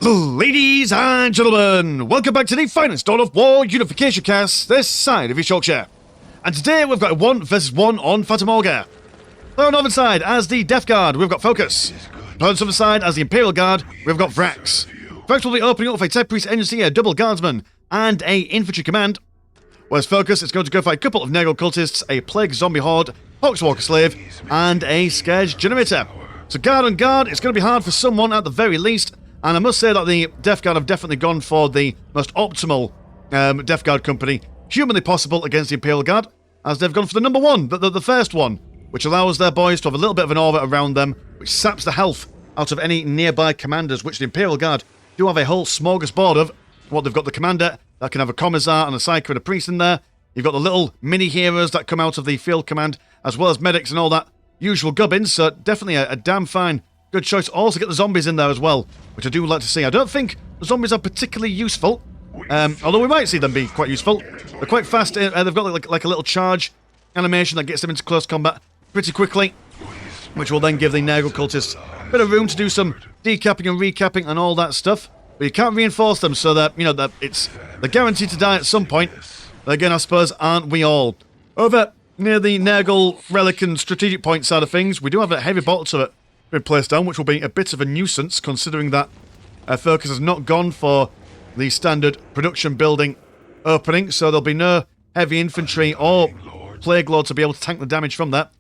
Ladies and gentlemen, welcome back to the finest Dawn of War Unification cast this side of East Yorkshire. And today we've got a 1 versus 1 on Fatamorga. On the northern side, as the Death Guard, we've got Focus. On the southern side, as the Imperial Guard, we've got Vrax. Vrax will be opening up with a Tech Priest Agency, a Double Guardsman, and a Infantry Command. Whereas Focus is going to go fight a couple of Nergal Cultists, a Plague Zombie Horde, Poxwalker Slave, and a Scourge Generator. So guard on guard, it's going to be hard for someone at the very least. And I must say that the Death Guard have definitely gone for the most optimal Death Guard company humanly possible against the Imperial Guard, as they've gone for the number one, the first one, which allows their boys to have a little bit of an aura around them, which saps the health out of any nearby commanders, which the Imperial Guard do have a whole smorgasbord of. What they've got the commander that can have a commissar and a psyker and a priest in there. You've got the little mini heroes that come out of the field command, as well as medics and all that usual gubbins. So definitely a damn fine, good choice. Also get the zombies in there as well, which I do like to see. I don't think the zombies are particularly useful, although we might see them be quite useful. They're quite fast. They've got like a little charge animation that gets them into close combat pretty quickly, which will then give the Nergal Cultists a bit of room to do some decapping and recapping and all that stuff. But you can't reinforce them, so that, you know, that they're guaranteed to die at some point. But again, I suppose, aren't we all? Over near the Nergal Relic and Strategic Point side of things, we do have a heavy bottle turret been placed down, which will be a bit of a nuisance, considering that Focus has not gone for the standard production building opening, so there'll be no heavy infantry or Plague Lord to be able to tank the damage from that.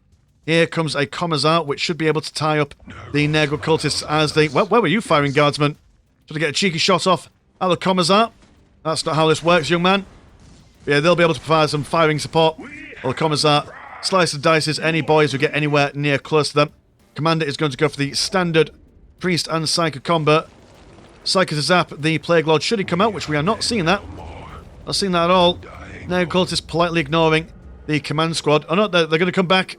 Here comes a Commissar, which should be able to tie up the Nergal Cultists as they... Well, where were you firing, Guardsman? Trying to get a cheeky shot off at the Commissar. That's not how this works, young man. But yeah, they'll be able to provide some firing support. Well, the Commissar slice and dices any boys who get anywhere near close to them. Commander is going to go for the standard Priest and Psyker combo. Psyker to zap the Plague Lord should he come out, which we are not seeing that. Not seeing that at all. Nergal Cultists politely ignoring the command squad. Oh no, they're going to come back.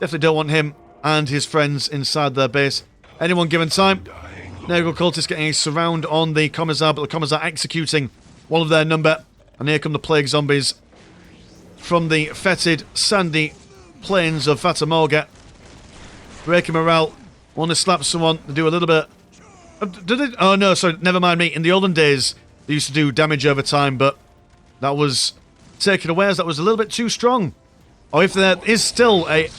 Definitely don't want him and his friends inside their base. Anyone given time. Nergal Cultists getting a surround on the Commissar, but the Commissar executing one of their number. And here come the Plague Zombies from the fetid, sandy plains of Fatamorga. Breaking morale. Want to slap someone. They do a little bit... Did they? Oh no, sorry, never mind me. In the olden days, they used to do damage over time, but that was taken away as that was a little bit too strong. Or if there is still a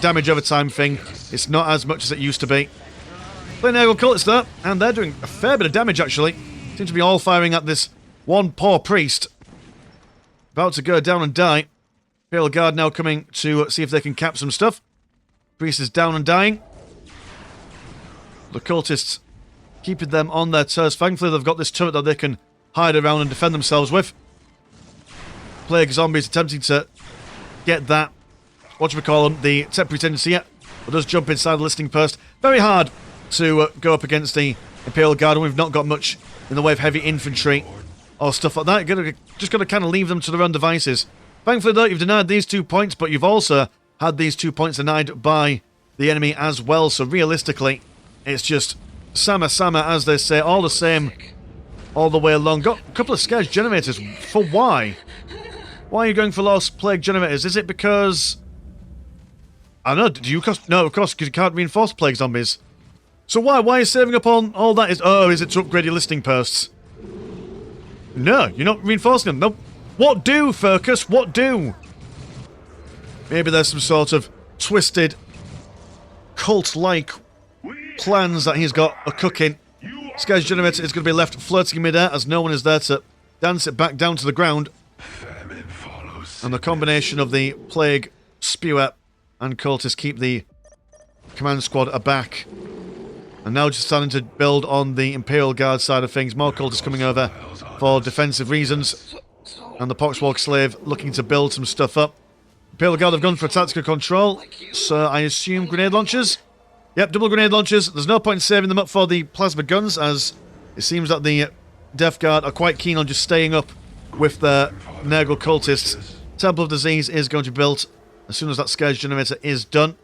damage over time thing, it's not as much as it used to be. Playing Nergal Cultists there, and they're doing a fair bit of damage actually. Seem to be all firing at this one poor priest. About to go down and die. Imperial Guard now coming to see if they can cap some stuff. Priest is down and dying. The cultists keeping them on their toes. Thankfully they've got this turret that they can hide around and defend themselves with. Plague Zombies attempting to get that, whatchamacallem, the Tech Priest Agency, but does jump inside the listening post. Very hard to go up against the Imperial Guard, and we've not got much in the way of heavy infantry or stuff like that. You're just going to kind of leave them to their own devices. Thankfully though, you've denied these 2 points, but you've also had these 2 points denied by the enemy as well, so realistically, it's just Sama, as they say, all the same, all the way along. Got a couple of Scourge Generators, for why? Why are you going for Lost Plague Generators? Is it because... I don't know, do you cost... No, of course, because you can't reinforce Plague Zombies. So why? Why are you saving up on all that? Is it to upgrade your listing posts? No, you're not reinforcing them. No. What do, Focus? What do? Maybe there's some sort of twisted, cult-like plans that he's got cooking. Scourge Generator is going to be left floating in midair as no one is there to dance it back down to the ground. And the combination of the Plague Spewer and Cultists keep the command squad aback. And now just starting to build on the Imperial Guard side of things. More Cultists coming over for defensive reasons. And the Poxwalker Slave looking to build some stuff up. Imperial Guard have gone for tactical control. So I assume grenade launchers. Yep, double grenade launchers. There's no point in saving them up for the plasma guns, as it seems that the Death Guard are quite keen on just staying up with their Nergal Cultists. Temple of Disease is going to be built as soon as that Scourge Generator is done.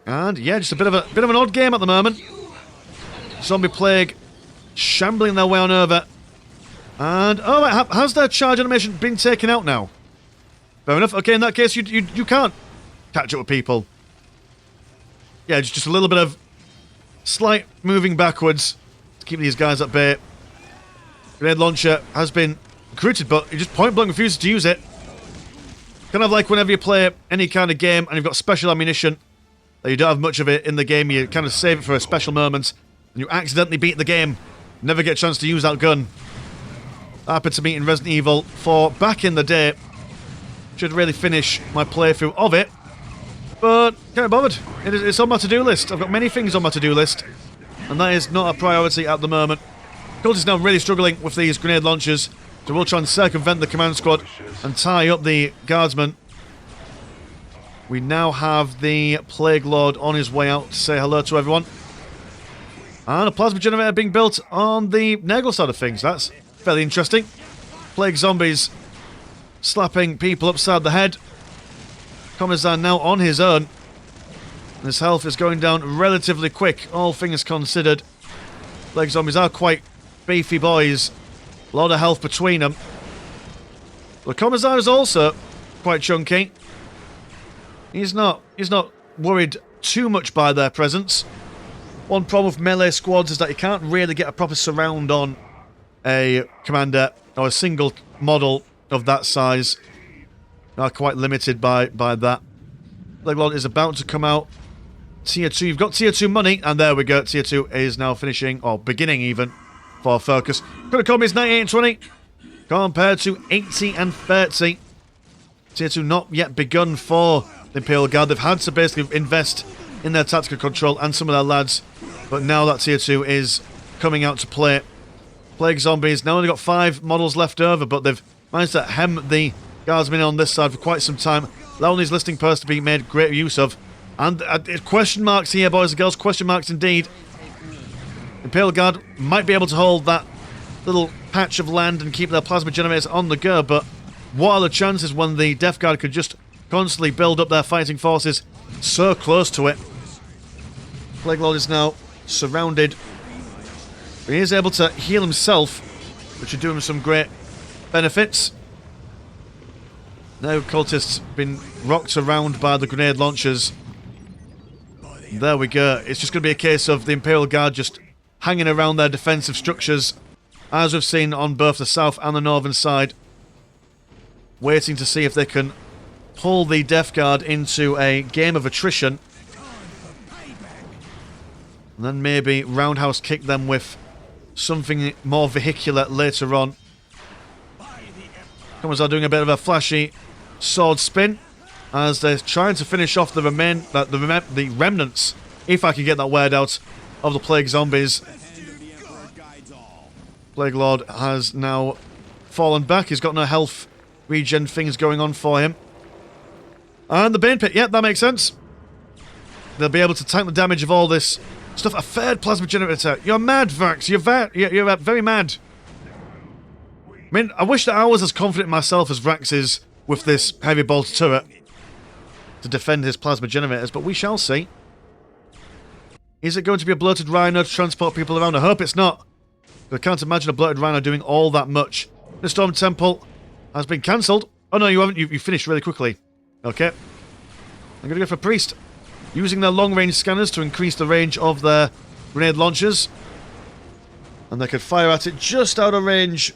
And yeah, just a bit of an odd game at the moment. Zombie Plague shambling their way on over. And oh, right, has their charge animation been taken out now? Fair enough. Okay, in that case, you can't catch up with people. Yeah, just a little bit of slight moving backwards to keep these guys at bay. Grenade launcher has been recruited, but he just point blank refuses to use it. Kind of like whenever you play any kind of game and you've got special ammunition, that you don't have much of it in the game, you kind of save it for a special moment, and you accidentally beat the game. Never get a chance to use that gun. That happened to me in Resident Evil 4 back in the day. Should really finish my playthrough of it, but can't be bothered. It's on my to-do list. I've got many things on my to-do list, and that is not a priority at the moment. Cult is now really struggling with these grenade launchers, so we'll try and circumvent the command squad and tie up the guardsmen. We now have the Plague Lord on his way out to say hello to everyone. And a plasma generator being built on the Nurgle side of things. That's fairly interesting. Plague zombies slapping people upside the head. Commissar now on his own. His health is going down relatively quick, all things considered. Plague zombies are quite beefy boys. A lot of health between them. The Commissar is also quite chunky. He's not worried too much by their presence. One problem with melee squads is that you can't really get a proper surround on a commander or a single model of that size. They are quite limited by that. Plague Lord is about to come out. Tier 2, you've got Tier 2 money, and there we go. Tier 2 is now finishing, or beginning even, for focus. Could have is 98 and 20, compared to 80 and 30. Tier 2 not yet begun for the Imperial Guard. They've had to basically invest in their tactical control and some of their lads, but now that Tier 2 is coming out to play. Plague Zombies now only got 5 models left over, but they've managed to hem the guardsmen on this side for quite some time, allowing these listing posts to be made great use of. And question marks here, boys and girls, question marks indeed. Imperial Guard might be able to hold that little patch of land and keep their plasma generators on the go, but what are the chances when the Death Guard could just constantly build up their fighting forces so close to it? Plague Lord is now surrounded. He is able to heal himself, which would do him some great benefits. Now cultists been rocked around by the grenade launchers. There we go. It's just going to be a case of the Imperial Guard just hanging around their defensive structures, as we've seen on both the south and the northern side, waiting to see if they can pull the Death Guard into a game of attrition, and then maybe roundhouse kick them with something more vehicular later on. Commons are doing a bit of a flashy sword spin as they're trying to finish off the remnants, if I can get that word out, of the Plague Zombies. Plague Lord has now fallen back. He's got no health regen things going on for him. And the Bane Pit, yep, that makes sense. They'll be able to tank the damage of all this stuff. A third plasma generator. You're mad, Vrax. You're very mad. I mean, I wish that I was as confident in myself as Vrax is with this heavy bolter turret to defend his plasma generators, but we shall see. Is it going to be a bloated rhino to transport people around? I hope it's not. I can't imagine a bloated rhino doing all that much. The Storm Temple has been cancelled. Oh no, you haven't. You finished really quickly. Okay. I'm going to go for Priest. Using their long-range scanners to increase the range of their grenade launchers. And they could fire at it just out of range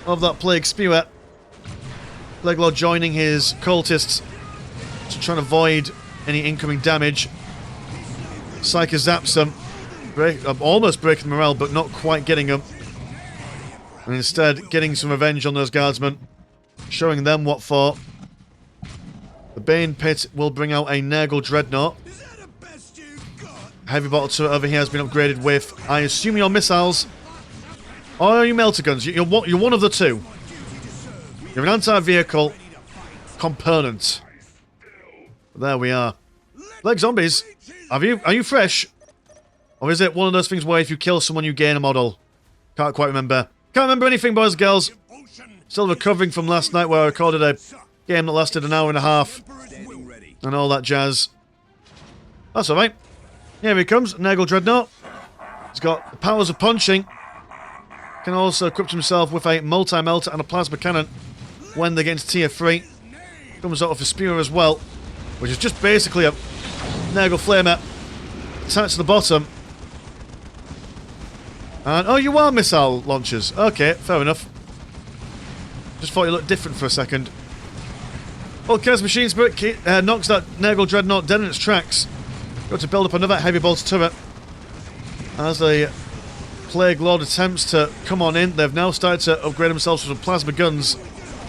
of that Plague Spewer. Plague Lord joining his cultists to try and avoid any incoming damage. Psyker zaps them. Almost breaking morale, but not quite getting them. And instead getting some revenge on those guardsmen. Showing them what for. The Bane Pit will bring out a Nurgle Dreadnought. Heavy bottle turret over here has been upgraded with, I assume, your missiles. Or are you melter guns? You're one of the two. You're an anti-vehicle component. There we are. Plague Zombies, are you fresh? Or is it one of those things where if you kill someone you gain a model? Can't quite remember. Can't remember anything, boys and girls. Still recovering from last night where I recorded a game that lasted an hour and a half. And all that jazz. That's alright. Here he comes, Nurgle Dreadnought. He's got the powers of punching. Can also equip himself with a multi-melter and a plasma cannon when they get into tier 3. Comes out with a spear as well, which is just basically a Nurgle Flamer attached to the bottom. And, oh, you are missile launchers. Okay, fair enough. Just thought you looked different for a second. Well, Chaos Machine Spirit knocks that Nurgle Dreadnought dead in its tracks. Got to build up another heavy bolter turret. As the Plague Lord attempts to come on in, they've now started to upgrade themselves with some plasma guns,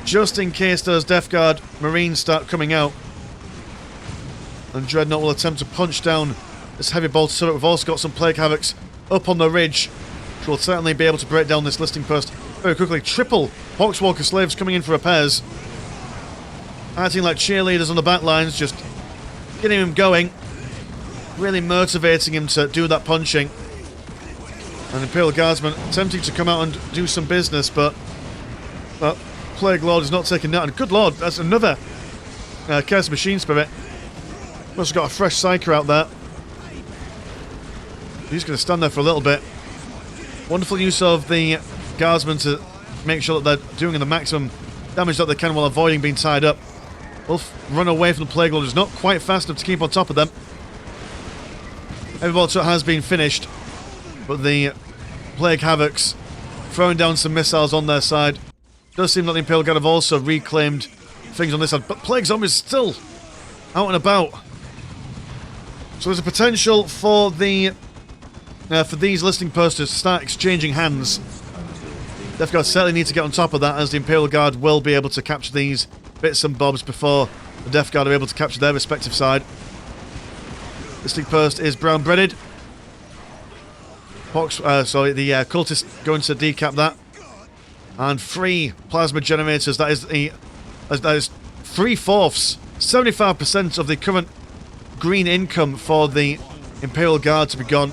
just in case those Death Guard Marines start coming out. And Dreadnought will attempt to punch down this heavy bolter turret. We've also got some Plague Havocs up on the ridge, which will certainly be able to break down this listing post very quickly. Triple Poxwalker slaves coming in for repairs. Acting like cheerleaders on the back lines, just getting him going. Really motivating him to do that punching. And Imperial Guardsman attempting to come out and do some business, but Plague Lord is not taking that. And good lord, that's another Chaos Machine Spirit. We've also got a fresh Psyker out there. He's going to stand there for a little bit. Wonderful use of the Guardsmen to make sure that they're doing the maximum damage that they can while avoiding being tied up. Wolf run away from the Plague Lord. Is not quite fast enough to keep on top of them. Heavy bolter has been finished, but the Plague Havocs throwing down some missiles on their side. Does seem like the Imperial Guard have also reclaimed things on this side, but Plague Zombies still out and about. So there's a potential for the for these listing posts to start exchanging hands. Death Guard certainly need to get on top of that, as the Imperial Guard will be able to capture these bits and bobs before the Death Guard are able to capture their respective side. Listing post is brown breaded. The cultists going to decap that. And 3 plasma generators. That is 3/4, 75% of the current green income for the Imperial Guard to be gone.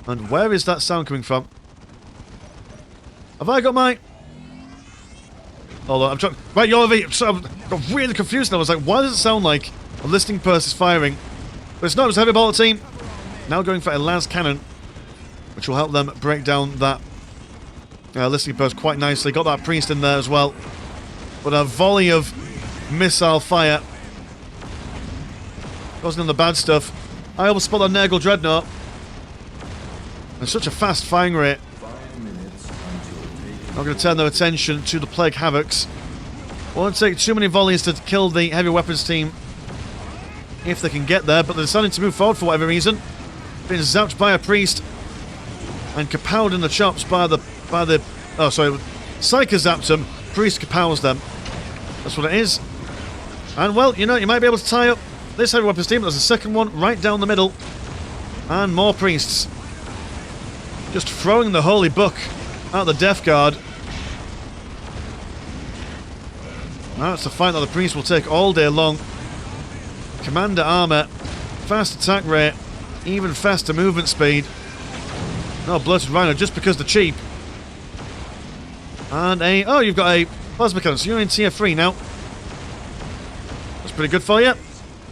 And where is that sound coming from? Have I got my... Hold on, I'm trying... Right, you're over here. So I got really confused now. I was like, why does it sound like a listing post is firing? But it's not, it's a heavy bolter team. Now going for a las cannon, which will help them break down that listing post quite nicely. Got that priest in there as well. But a volley of missile fire. Goes in the bad stuff. I almost spot that Nurgle Dreadnought. And such a fast firing rate. Not going to turn their attention to the Plague Havocs. Won't take too many volleys to kill the heavy weapons team if they can get there, but they're deciding to move forward for whatever reason. Being zapped by a priest and kapowed in the chops by the Psyker zapped them, priest kapows them. That's what it is. And well, you know, you might be able to tie up this heavy weapons team. There's a second one right down the middle. And more priests. Just throwing the holy book at the Death Guard. That's a fight that the priest will take all day long. Commander armor, fast attack rate, even faster movement speed. No, Bloated Rhino just because they're cheap. And you've got a plasma cannon, so you're in tier 3 now. That's pretty good for you.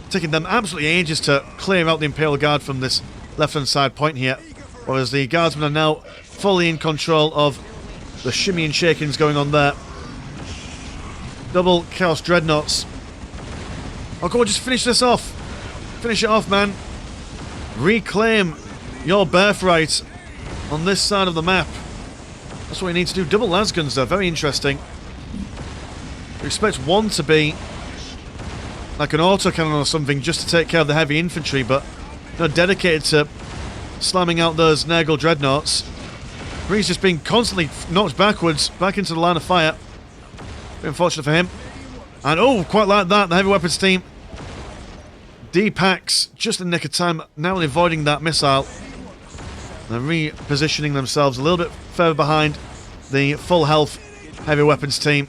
Taking them absolutely ages to clear out the Imperial Guard from this left-hand side point here. Whereas the Guardsmen are now fully in control of the shimmy and shakings going on there. Double Chaos Dreadnoughts. Oh, go on, just finish this off. Finish it off, man. Reclaim your birthright on this side of the map. That's what you need to do. Double lasguns, though. Very interesting. We expect one to be like an autocannon or something just to take care of the heavy infantry, but not dedicated to slamming out those Nurgle Dreadnoughts. He's just being constantly knocked backwards, back into the line of fire. Very unfortunate for him. And oh, quite like that, the heavy weapons team D-packs just in the nick of time, narrowly avoiding that missile. They're repositioning themselves a little bit further behind the full health heavy weapons team.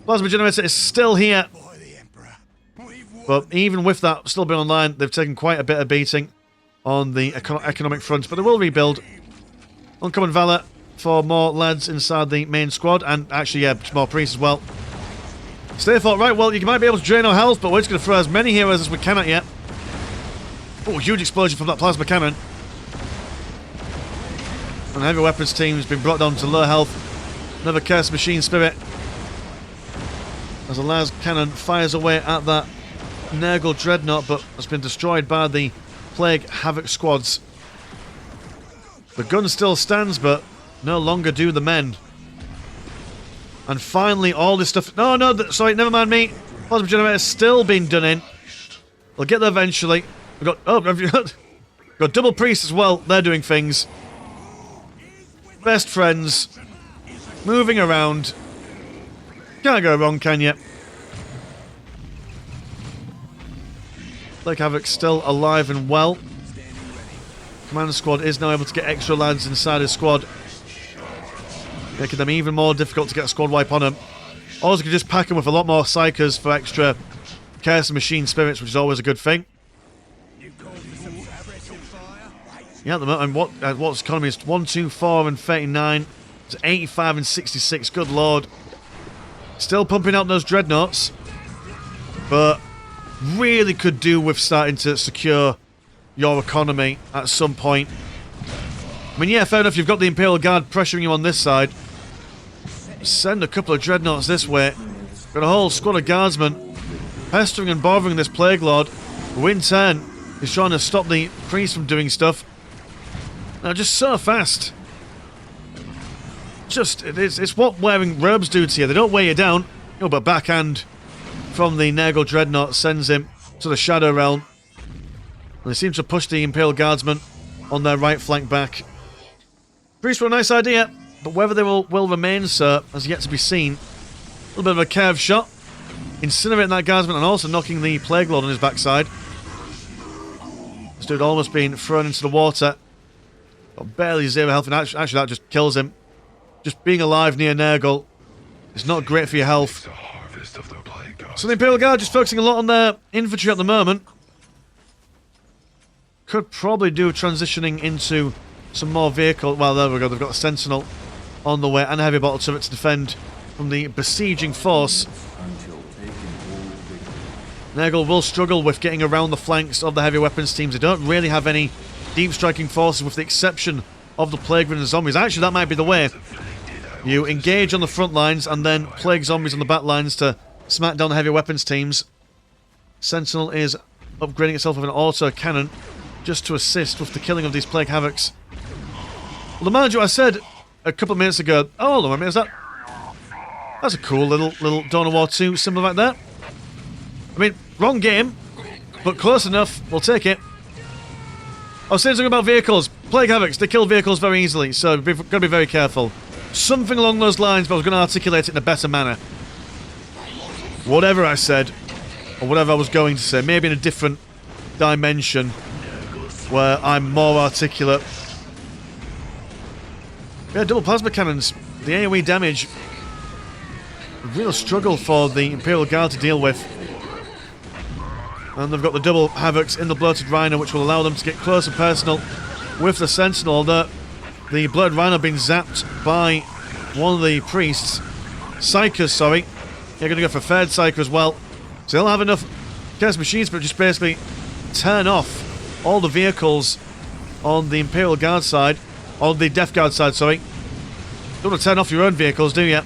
Plasma generator is still here. But even with that still being online, they've taken quite a bit of beating on the economic front. But they will rebuild. Uncommon Valor for more lads inside the main squad. And actually, yeah, more priests as well. So they thought, right, well, you might be able to drain our health, but we're just going to throw as many heroes as we can at you. Oh, huge explosion from that plasma cannon. And the heavy weapons team has been brought down to low health. Another Chaos Machine Spirit. As a las cannon fires away at that Nurgle Dreadnought, but has been destroyed by the Plague Havoc squads. The gun still stands, but no longer do the men. And finally, all this stuff... No, sorry, never mind me. Plasma generator's still being done in. We'll get there eventually. We've got... Oh, we've got double priests as well. They're doing things. Best friends. Moving around. Can't go wrong, can you? Plague Havoc's still alive and well. Command squad is now able to get extra lads inside his squad, making them even more difficult to get a squad wipe on them. Or you could just pack them with a lot more psychers for extra chaos and machine spirits, which is always a good thing. Yeah, at the moment, and what's economy is 1, 2, 4, and 39. It's 85 and 66. Good lord. Still pumping out those dreadnoughts, but really could do with starting to secure your economy at some point. I mean, yeah, fair enough, you've got the Imperial Guard pressuring you on this side. Send a couple of dreadnoughts this way. Got a whole squad of guardsmen pestering and bothering this Plague Lord, who in turn is trying to stop the priest from doing stuff. Now, just so fast. It's what wearing robes do to you. They don't weigh you down, but backhand from the Nurgle Dreadnought sends him to the Shadow Realm. And they seem to push the Imperial Guardsmen on their right flank back. Priests were a nice idea, but whether they will remain so has yet to be seen. A little bit of a curved shot, incinerating that Guardsman and also knocking the Plague Lord on his backside. This dude almost being thrown into the water. Got barely 0 health, and actually that just kills him. Just being alive near Nurgle is not great for your health. So the Imperial Guard just focusing a lot on their infantry at the moment. Could probably do transitioning into some more vehicle. Well, there we go. They've got a Sentinel on the way and a heavy bottle turret to defend from the besieging force. Nurgle will struggle with getting around the flanks of the heavy weapons teams. They don't really have any deep striking forces with the exception of the Plague-ridden zombies. Actually, that might be the way. You engage on the front lines and then Plague zombies on the back lines to smack down the heavy weapons teams. Sentinel is upgrading itself with an auto cannon just to assist with the killing of these Plague Havocs. Well, mind you, I said a couple of minutes ago... Oh, hold on a minute, is that... That's a cool little Dawn of War 2 symbol right there. I mean, wrong game, but close enough. We'll take it. I was saying something about vehicles. Plague Havocs, they kill vehicles very easily, so got to be very careful. Something along those lines, but I was going to articulate it in a better manner. Whatever I said, or whatever I was going to say, maybe in a different dimension where I'm more articulate. Yeah, double plasma cannons. The AoE damage. A real struggle for the Imperial Guard to deal with. And they've got the double Havocs in the Bloated Rhino, which will allow them to get close and personal with the Sentinel. The Bloated Rhino being zapped by one of the priests. Psychers, sorry. They're going to go for third Psyker as well. So they'll have enough chaos machines, but just basically turn off all the vehicles on the Imperial Guard side. On the Death Guard side, sorry. Don't want to turn off your own vehicles, do you?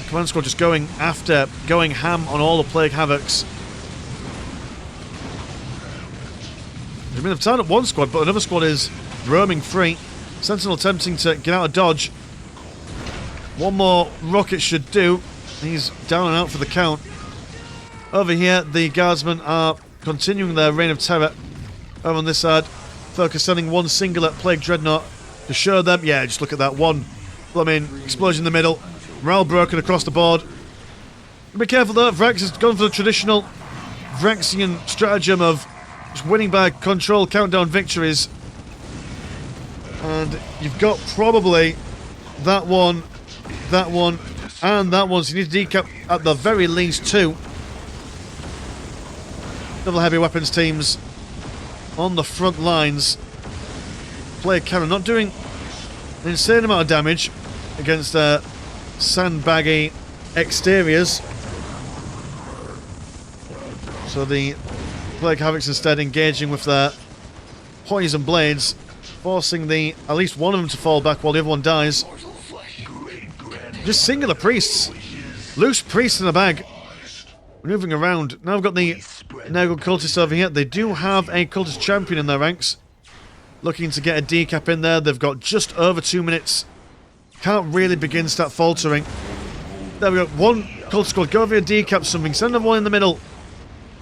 Command squad just going ham on all the Plague Havocs. I mean, they've turned up one squad, but another squad is roaming free. Sentinel attempting to get out of dodge. One more rocket should do. He's down and out for the count. Over here, the Guardsmen are continuing their reign of terror. Over on this side, Focus sending one singular Plague Dreadnought to show them. Yeah, just look at that one. Blooming explosion in the middle. Morale broken across the board. Be careful though, Vrax has gone for the traditional Vraxian stratagem of just winning by control countdown victories. And you've got probably that one, and that one. So you need to decap at the very least 2. Double heavy weapons teams on the front lines. Plague Cannon not doing an insane amount of damage against their sandbaggy exteriors. So the Plague Havocs instead engaging with their poison blades, forcing at least one of them to fall back while the other one dies. Just singular priests. Loose priests in the bag. Moving around. Now I've got the Nurgle cultists over here. They do have a cultist champion in their ranks. Looking to get a decap in there. They've got just over 2 minutes. Can't really begin start faltering. There we go. One cultist squad. Go over here, decap something. Send them one in the middle.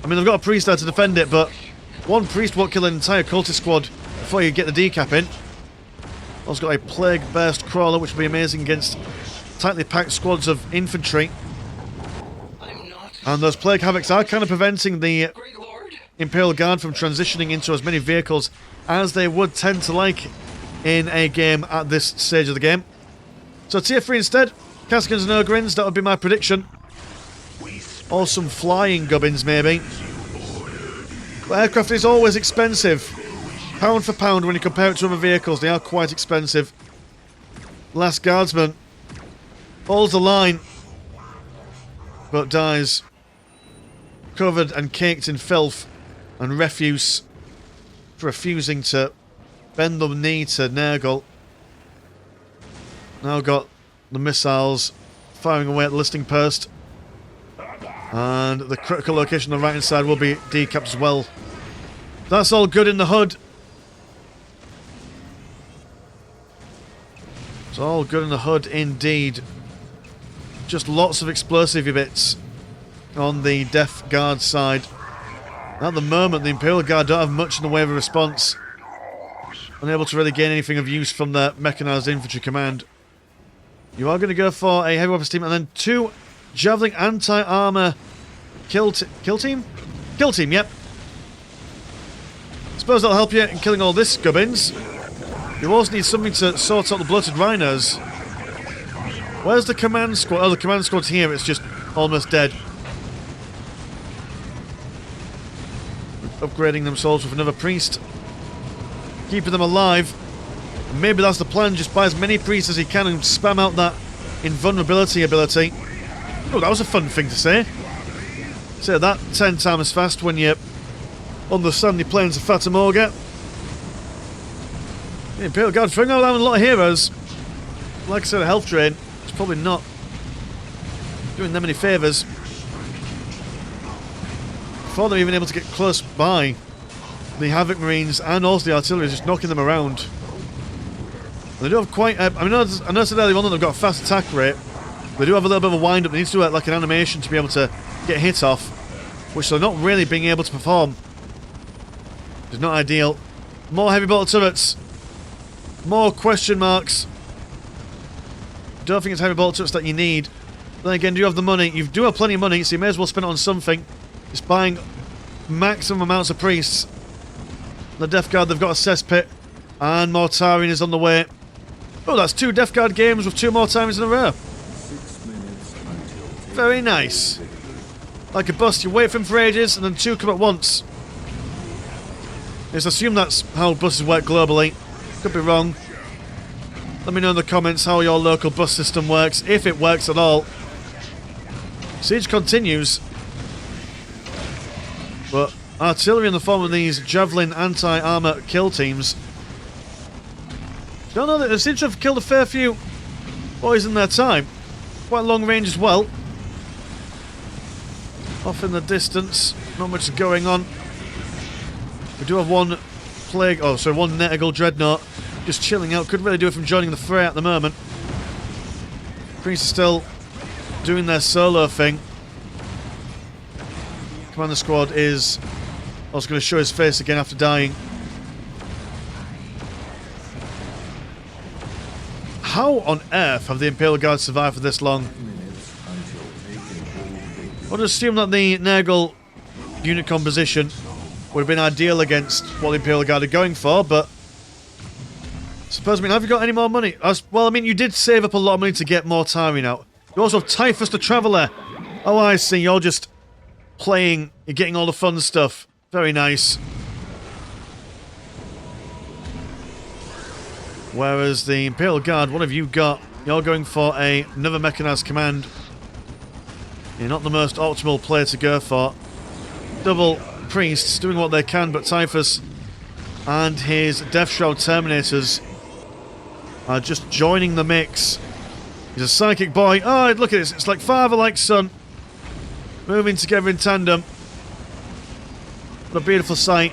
I mean, they've got a priest there to defend it, but one priest won't kill an entire cultist squad before you get the decap in. Also got a plague burst crawler, which would be amazing against tightly packed squads of infantry. And those plague havocs are kind of preventing the Imperial Guard from transitioning into as many vehicles as they would tend to like in a game at this stage of the game. So tier 3 instead, Caskins and Ogrins, that would be my prediction. Or some flying gubbins maybe. But aircraft is always expensive. Pound for pound when you compare it to other vehicles, they are quite expensive. Last Guardsman holds the line, but dies covered and caked in filth and refuse for refusing to bend the knee to Nurgle. Now got the missiles firing away at the listing post. And the critical location on the right hand side will be decapped as well. That's all good in the hood. It's all good in the hood indeed. Just lots of explosive bits on the Death Guard side. At the moment, the Imperial Guard don't have much in the way of a response. Unable to really gain anything of use from their mechanised infantry command. You are going to go for a heavy weapons team and then 2 Javelin anti-armour kill team? Kill team, yep. Suppose that'll help you in killing all this gubbins. You also need something to sort out the bloated rhinos. Where's the command squad? Oh, the command squad's here. It's just almost dead. Upgrading themselves with another priest. Keeping them alive. And maybe that's the plan. Just buy as many priests as he can and spam out that invulnerability ability. Oh, that was a fun thing to say. Say that 10 times as fast when you're on the sandy plains of Fatamorga. The Imperial Guard throwing out a lot of heroes. Like I said, a health drain. It's probably not doing them any favours. Before they're even able to get close by, the Havoc Marines and also the artillery is just knocking them around. They do have quite... I noticed earlier on that they've got a fast attack rate. They do have a little bit of a wind-up. They need to do like an animation to be able to get hit off, which they're not really being able to perform. It's not ideal. More heavy bolter turrets. More question marks. Don't think it's heavy bolter turrets that you need. Then again, do you have the money? You do have plenty of money, so you may as well spend it on something. Just buying maximum amounts of priests. The Death Guard, they've got a cesspit. And Mortarian is on the way. Oh, that's 2 Death Guard games with 2 Mortarians in a row. Very nice. Like a bust, you wait for him for ages, and then 2 come at once. Let's assume that's how buses work globally. Could be wrong. Let me know in the comments how your local bus system works, if it works at all. Siege continues. But artillery in the form of these Javelin anti-armour kill teams. Don't know that they seem to have killed a fair few boys in their time. Quite long range as well. Off in the distance, not much going on. We do have one one Nurgle Dreadnought just chilling out. Could really do it from joining the fray at the moment. Priests are still doing their solo thing. Commander squad is also going to show his face again after dying. How on earth have the Imperial Guard survived for this long? I would assume that the Nurgle unit composition would have been ideal against what the Imperial Guard are going for, but suppose, have you got any more money? Well, you did save up a lot of money to get more Mortarian out. You also have Typhus the Traveller. Oh, I see, you're just playing, you're getting all the fun stuff. Very nice. Whereas the Imperial Guard, what have you got? You're going for another mechanised command. You're not the most optimal player to go for. Double priests doing what they can, but Typhus and his Death Shroud Terminators are just joining the mix. He's a psychic boy. Oh, look at this. It's like father, like son. moving together in tandem. What a beautiful sight.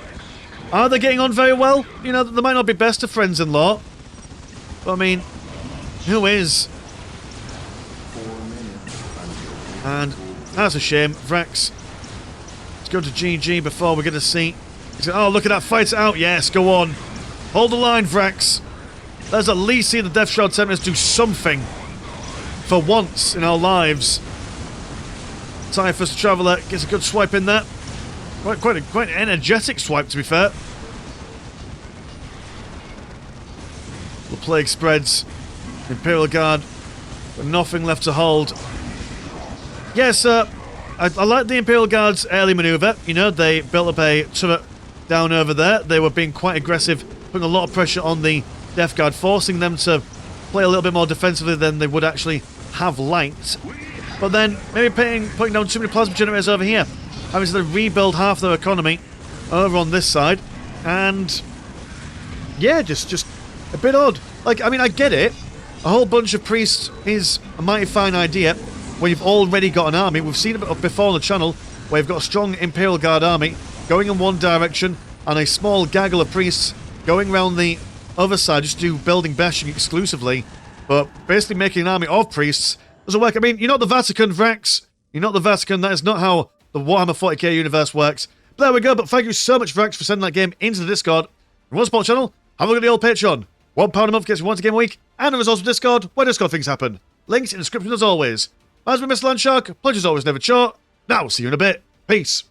Are they getting on very well? You know, they might not be best of friends-in-law. But I mean, who is? And that's a shame. Vrax. Let's go to GG before we get a seat. Oh, look at that. Fight it out. Yes, go on. Hold the line, Vrax. Let's at least see the Death Shroud Templars do something for once in our lives. Typhus the Traveller gets a good swipe in there. Quite an energetic swipe, to be fair. The plague spreads. Imperial Guard with nothing left to hold. Yes, I like the Imperial Guard's early manoeuvre. You know, they built up a turret down over there. They were being quite aggressive, putting a lot of pressure on the Death Guard, forcing them to play a little bit more defensively than they would actually have liked. But then, maybe putting down too many plasma generators over here. Having to rebuild half their economy over on this side. And yeah, just a bit odd. Like, I mean, I get it. A whole bunch of priests is a mighty fine idea when you've already got an army. We've seen it before on the channel, where you've got a strong Imperial Guard army going in one direction, and a small gaggle of priests going around the other side, just do building bashing exclusively. But basically making an army of priests doesn't work. I mean, you're not the Vatican, Vrax. You're not the Vatican. That is not how the Warhammer 40k universe works. But there we go. But thank you so much, Vrax, for sending that game into the Discord. If you want to support the channel, have a look at the old Patreon. £1 a month gets you one game a week, and there's also Discord, where Discord things happen. Links in the description as always. As we Mr. Landshark, pleasure's always never short. Now, see you in a bit. Peace.